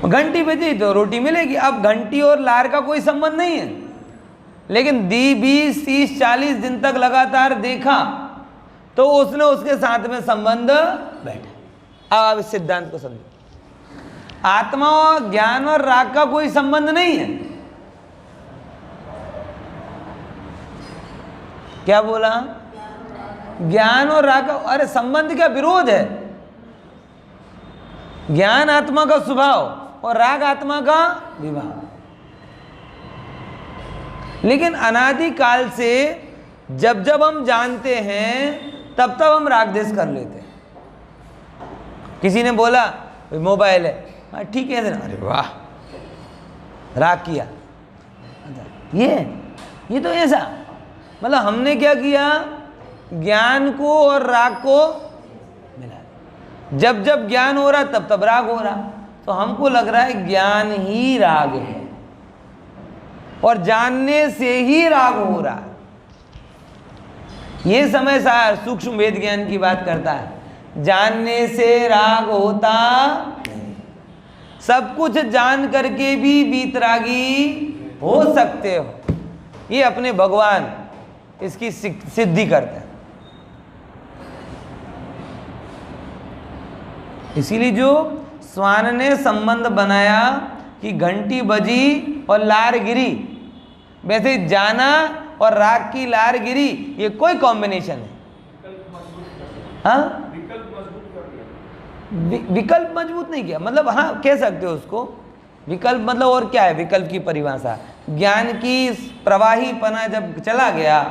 घंटी बजी तो रोटी मिलेगी। अब घंटी और लार का कोई संबंध नहीं है, लेकिन 20, 30, 40 दिन तक लगातार देखा तो उसने उसके साथ में संबंध बैठा। अब इस सिद्धांत को समझो। आत्मा और ज्ञान और राग का कोई संबंध नहीं है। क्या बोला? ज्ञान और राग का, अरे संबंध क्या, विरोध है। ज्ञान आत्मा का स्वभाव और राग आत्मा का विभाव। लेकिन अनादि काल से जब जब हम जानते हैं तब तब हम राग द्वेष कर लेते हैं। किसी ने बोला मोबाइल है, हाँ ठीक है, अरे वाह, राग किया। ये तो ऐसा, मतलब हमने क्या किया? ज्ञान को और राग को मिला। जब जब ज्ञान हो रहा तब तब राग हो रहा। तो हमको लग रहा है ज्ञान ही राग है और जानने से ही राग हो रहा है। ये समय सार सूक्ष्म वेद ज्ञान की बात करता है। जानने से राग होता नहीं। सब कुछ जान करके भी वीतरागी हो सकते हो, ये अपने भगवान इसकी सिद्धि करते हैं। इसीलिए जो श्वान ने संबंध बनाया कि घंटी बजी और लार गिरी, वैसे जाना और राग की लार गिरी, ये कोई कॉम्बिनेशन है। हाँ, विकल्प मजबूत नहीं किया, मतलब हाँ कह सकते हो उसको विकल्प, मतलब और क्या है विकल्प की परिभाषा? ज्ञान की प्रवाहीपना जब चला गया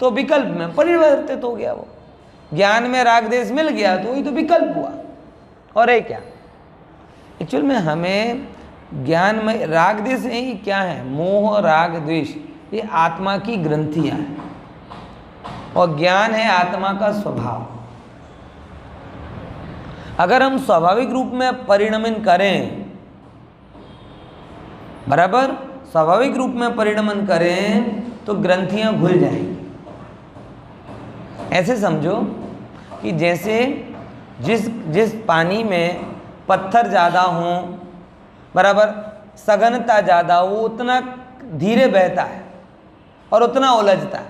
तो विकल्प में परिवर्तित हो गया, वो ज्ञान में राग देश मिल गया तो वही तो विकल्प हुआ। और है क्या एक्चुअल में? हमें ज्ञान में राग देश ही क्या है? मोह राग द्वेष, ये आत्मा की ग्रंथियां हैं और ज्ञान है आत्मा का स्वभाव। अगर हम स्वाभाविक रूप में परिणमन करें, बराबर स्वाभाविक रूप में परिणमन करें तो ग्रंथियां घुल जाएंगी। ऐसे समझो कि जैसे जिस पानी में पत्थर ज़्यादा हों, बराबर सघनता ज़्यादा हो, उतना धीरे बहता है और उतना उलझता है,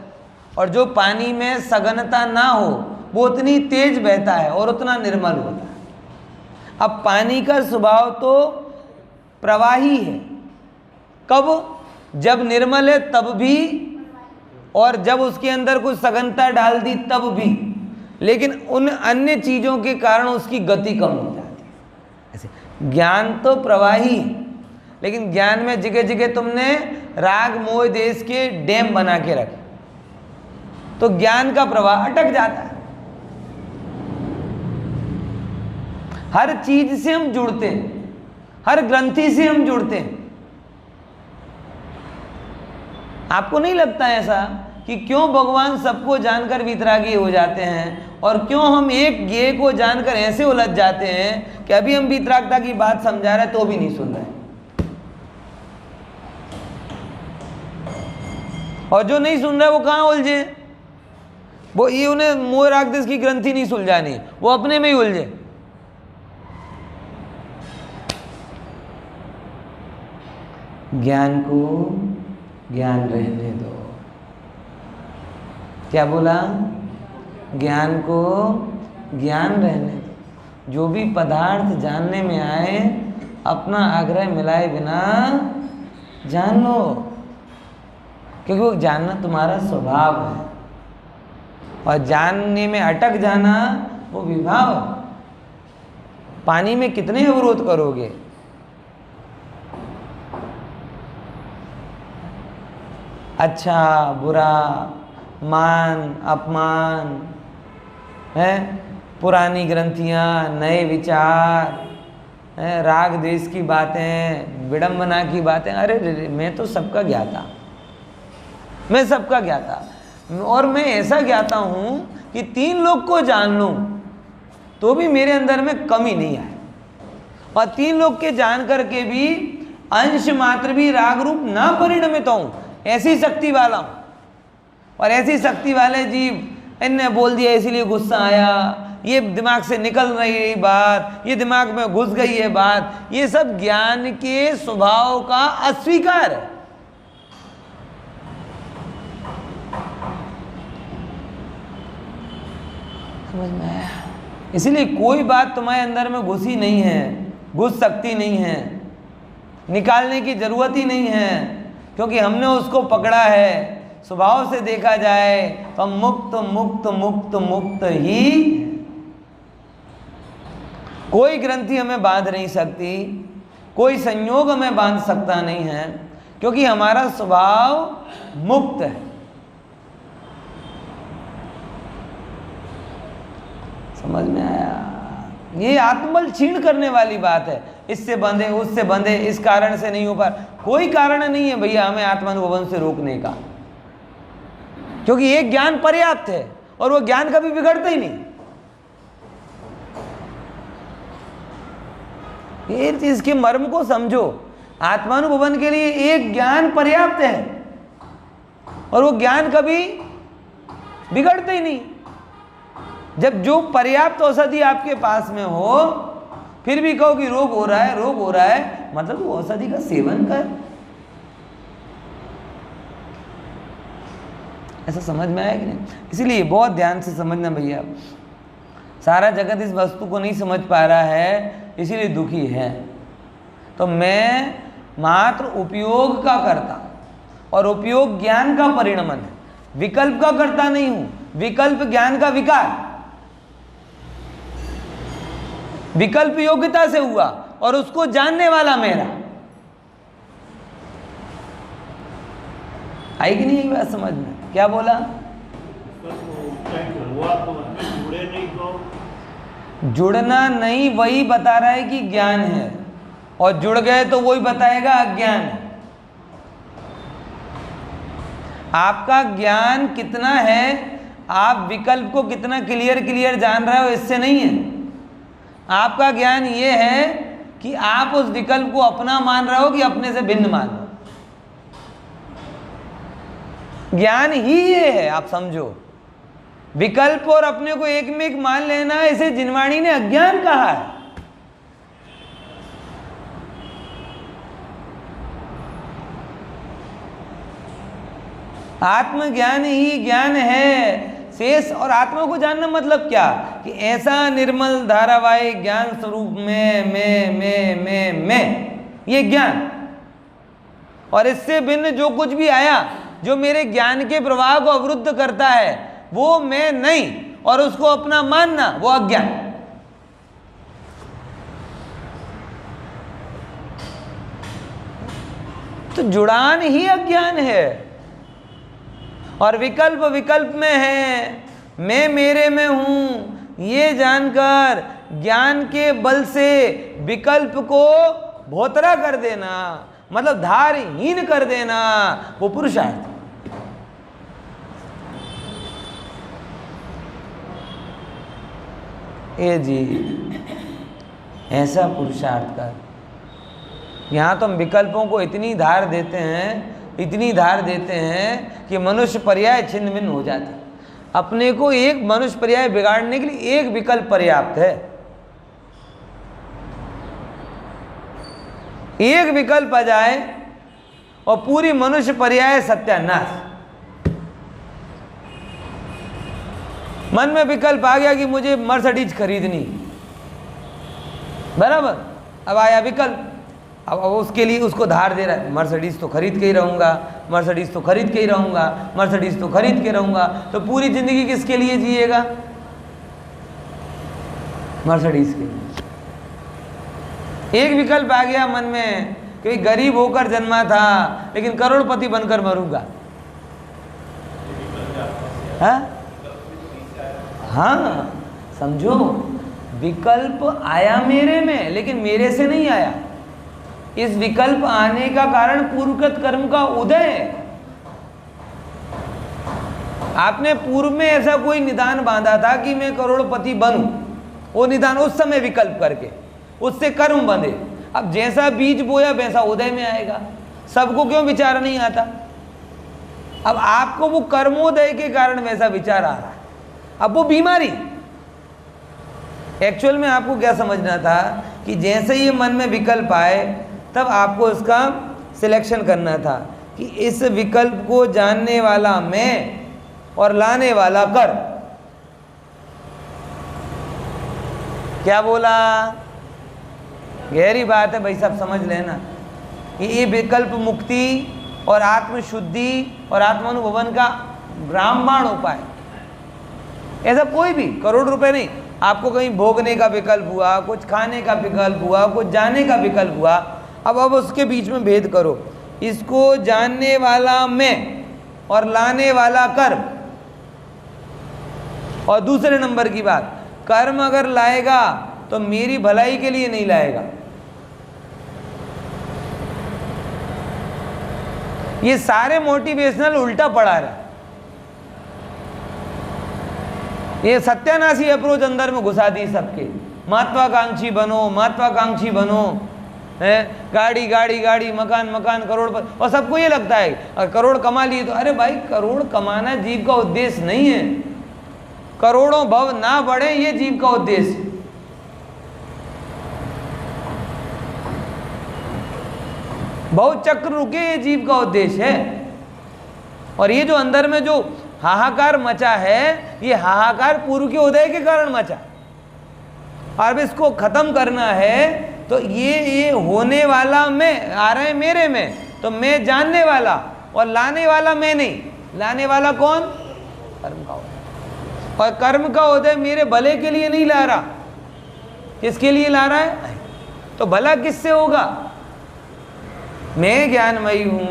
और जो पानी में सघनता ना हो वो उतनी तेज बहता है और उतना निर्मल होता है। अब पानी का स्वभाव तो प्रवाही है, कब? जब निर्मल है तब भी, और जब उसके अंदर कुछ सघनता डाल दी तब भी, लेकिन उन अन्य चीज़ों के कारण उसकी गति कम हो जाती है। ऐसे ज्ञान तो प्रवाही है, लेकिन ज्ञान में जगह जगह तुमने राग मोह देश के डैम बना के रखे तो ज्ञान का प्रवाह अटक जाता है। हर चीज से हम जुड़ते हैं, हर ग्रंथि से हम जुड़ते हैं। आपको नहीं लगता ऐसा कि क्यों भगवान सबको जानकर वितरागी हो जाते हैं और क्यों हम एक ज्ञेय को जानकर ऐसे उलझ जाते हैं कि अभी हम वितरागता की बात समझा रहे तो भी नहीं सुन रहे, और जो नहीं सुन रहे वो कहाँ उलझे? वो ये उन्हें मोह राग देश की ग्रंथि नहीं सुलझानी, वो अपने में ही उलझे। ज्ञान को ज्ञान रहने दो। क्या बोला? ज्ञान को ज्ञान रहने दो। जो भी पदार्थ जानने में आए अपना आग्रह मिलाए बिना जान लो, क्योंकि वो जानना तुम्हारा स्वभाव है, और जानने में अटक जाना वो विभाव। पानी में कितने अवरोध करोगे? अच्छा बुरा, मान अपमान है, पुरानी ग्रंथियाँ, नए विचार है, राग द्वेष की बातें, विडंबना की बातें। अरे मैं तो सबका ज्ञाता, मैं सबका ज्ञाता, और मैं ऐसा ज्ञाता हूँ कि 3 लोग को जान लूँ तो भी मेरे अंदर में कमी नहीं आए, और 3 लोग के जान करके भी अंश मात्र भी राग रूप ना परिणमित हूँ, ऐसी शक्ति वाला हूँ। और ऐसी शक्ति वाले जीव इनने बोल दिया इसीलिए गुस्सा आया, ये दिमाग से निकल रही है बात, ये दिमाग में घुस गई है बात, ये सब ज्ञान के स्वभाव का अस्वीकार है। समझ में आया? इसीलिए कोई बात तुम्हारे अंदर में घुसी नहीं है, घुस सकती नहीं है, निकालने की जरूरत ही नहीं है, क्योंकि हमने उसको पकड़ा है। स्वभाव से देखा जाए तो हम मुक्त मुक्त मुक्त मुक्त ही, कोई ग्रंथि हमें बांध नहीं सकती, कोई संयोग हमें बांध सकता नहीं है, क्योंकि हमारा स्वभाव मुक्त है। समझ में आया? ये आत्मबल क्षीण करने वाली बात है। इससे बंधे, उससे बंधे, इस कारण से नहीं हो पा, कोई कारण नहीं है भैया हमें आत्मानुभवन से रोकने का, क्योंकि एक ज्ञान पर्याप्त है और वो ज्ञान कभी बिगड़ता ही नहीं। ये चीज के मर्म को समझो, आत्मानुभवन के लिए एक ज्ञान पर्याप्त है और वो ज्ञान कभी बिगड़ता ही नहीं। जब जो पर्याप्त औषधि आपके पास में हो फिर भी कहो कि रोग हो रहा है, रोग हो रहा है, मतलब वो औषधि का सेवन कर। ऐसा समझ में आया कि नहीं? इसीलिए बहुत ध्यान से समझना भैया, सारा जगत इस वस्तु को नहीं समझ पा रहा है, इसीलिए दुखी है। तो मैं मात्र उपयोग का करता, और उपयोग ज्ञान का परिणमन है, विकल्प का करता नहीं हूं। विकल्प ज्ञान का विकार, विकल्प योग्यता से हुआ और उसको जानने वाला मेरा। आई कि नहीं बात समझ में? क्या बोला? जुड़ना नहीं, वही बता रहा है कि ज्ञान है, और जुड़ गए तो वही बताएगा अज्ञान है। आपका ज्ञान कितना है, आप विकल्प को कितना क्लियर जान रहे हो, इससे नहीं है। आपका ज्ञान ये है कि आप उस विकल्प को अपना मान रहे हो कि अपने से भिन्न मान रहे हो। ज्ञान ही ये है, आप समझो। विकल्प और अपने को एक में एक मान लेना, इसे जिनवाणी ने अज्ञान कहा है। आत्मज्ञान ही ज्ञान है शेष। और आत्मा को जानना मतलब क्या? कि ऐसा निर्मल धारावाहिक ज्ञान स्वरूप मैं ये ज्ञान, और इससे भिन्न जो कुछ भी आया जो मेरे ज्ञान के प्रवाह को अवरुद्ध करता है, वो मैं नहीं, और उसको अपना मानना, वो अज्ञान। तो जुड़ान ही अज्ञान है। और विकल्प विकल्प में है, मैं मेरे में हूं, ये जानकर ज्ञान के बल से विकल्प को भोतरा कर देना, मतलब धारहीन कर देना, वो पुरुषार्थ। ए जी, ऐसा पुरुषार्थ कर। यहां तो हम विकल्पों को इतनी धार देते हैं, इतनी धार देते हैं कि मनुष्य पर्याय छिन्न भिन्न हो जाते हैं। अपने को एक मनुष्य पर्याय बिगाड़ने के लिए एक विकल्प पर्याप्त है। एक विकल्प आ जाए और पूरी मनुष्य पर्याय सत्यानाश। मन में विकल्प आ गया कि मुझे मर्सिडीज खरीदनी, बराबर। अब आया विकल्प, अब उसके लिए उसको धार दे रहा है, मर्सिडीज तो खरीद के ही रहूँगा, मर्सिडीज तो खरीद के ही रहूँगा, मर्सिडीज तो खरीद के रहूँगा। तो पूरी ज़िंदगी किसके लिए जिएगा? मर्सिडीज के लिए। एक विकल्प आ गया मन में कि गरीब होकर जन्मा था लेकिन करोड़पति बनकर मरूंगा। हाँ, समझो, विकल्प आया मेरे में, लेकिन मेरे से नहीं आया। इस विकल्प आने का कारण पूर्वकृत कर्म का उदय है। आपने पूर्व में ऐसा कोई निदान बांधा था कि मैं करोड़पति बनूं, वो निदान उस समय विकल्प करके उससे कर्म बंधे। अब जैसा बीज बोया वैसा उदय में आएगा। सबको क्यों विचार नहीं आता? अब आपको वो कर्मोदय के कारण वैसा विचार आ रहा है। अब वो बीमारी, एक्चुअल में आपको क्या समझना था कि जैसे ये मन में विकल्प आए तब आपको इसका सिलेक्शन करना था कि इस विकल्प को जानने वाला मैं और लाने वाला कर। क्या बोला? गहरी बात है भाई, सब समझ लेना कि ये विकल्प मुक्ति और आत्मशुद्धि और आत्मानुभवन का रामबाण उपाय। ऐसा कोई भी करोड़ रुपए नहीं, आपको कहीं भोगने का विकल्प हुआ, कुछ खाने का विकल्प हुआ, कुछ जाने का विकल्प हुआ। अब उसके बीच में भेद करो। इसको जानने वाला मैं और लाने वाला कर्म। और दूसरे नंबर की बात, कर्म अगर लाएगा तो मेरी भलाई के लिए नहीं लाएगा। ये सारे मोटिवेशनल उल्टा पड़ा रहा। ये सत्यानाशी अप्रोच अंदर में घुसा दी सबके। महत्वाकांक्षी बनो, महत्वाकांक्षी बनो, है गाड़ी गाड़ी गाड़ी, मकान मकान, करोड़ पर। और सबको ये लगता है अगर करोड़ कमा लिए तो, अरे भाई करोड़ कमाना जीव का उद्देश्य नहीं है। करोड़ों भव ना बढ़े ये जीव का उद्देश्य। बहुत चक्र रुके ये जीव का उद्देश्य है। और ये जो अंदर में जो हाहाकार मचा है, ये हाहाकार पूर्व के उदय के कारण मचा। और अब इसको खत्म करना है तो ये होने वाला मैं आ रहा है मेरे में, तो मैं जानने वाला और लाने वाला मैं नहीं। लाने वाला कौन? कर्म का उदय। और कर्म का उदय मेरे भले के लिए नहीं ला रहा, किसके लिए ला रहा है? तो भला किससे होगा? मैं ज्ञानमयी हूं,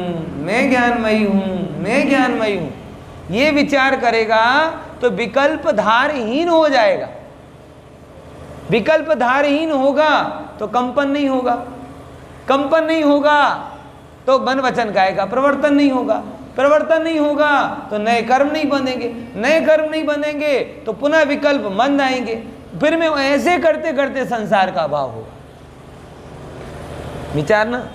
मैं ज्ञानमयी हूं, मैं ज्ञानमयी हूं, ये विचार करेगा तो विकल्प धारहीन हो जाएगा। विकल्प धारहीन होगा तो कंपन नहीं होगा, कंपन नहीं होगा तो मन वचन काया का प्रवर्तन नहीं होगा, प्रवर्तन नहीं होगा तो नए कर्म नहीं बनेंगे, नए कर्म नहीं बनेंगे तो पुनः विकल्प मंद आएंगे, फिर में ऐसे करते करते संसार का अभाव होगा। विचार ना।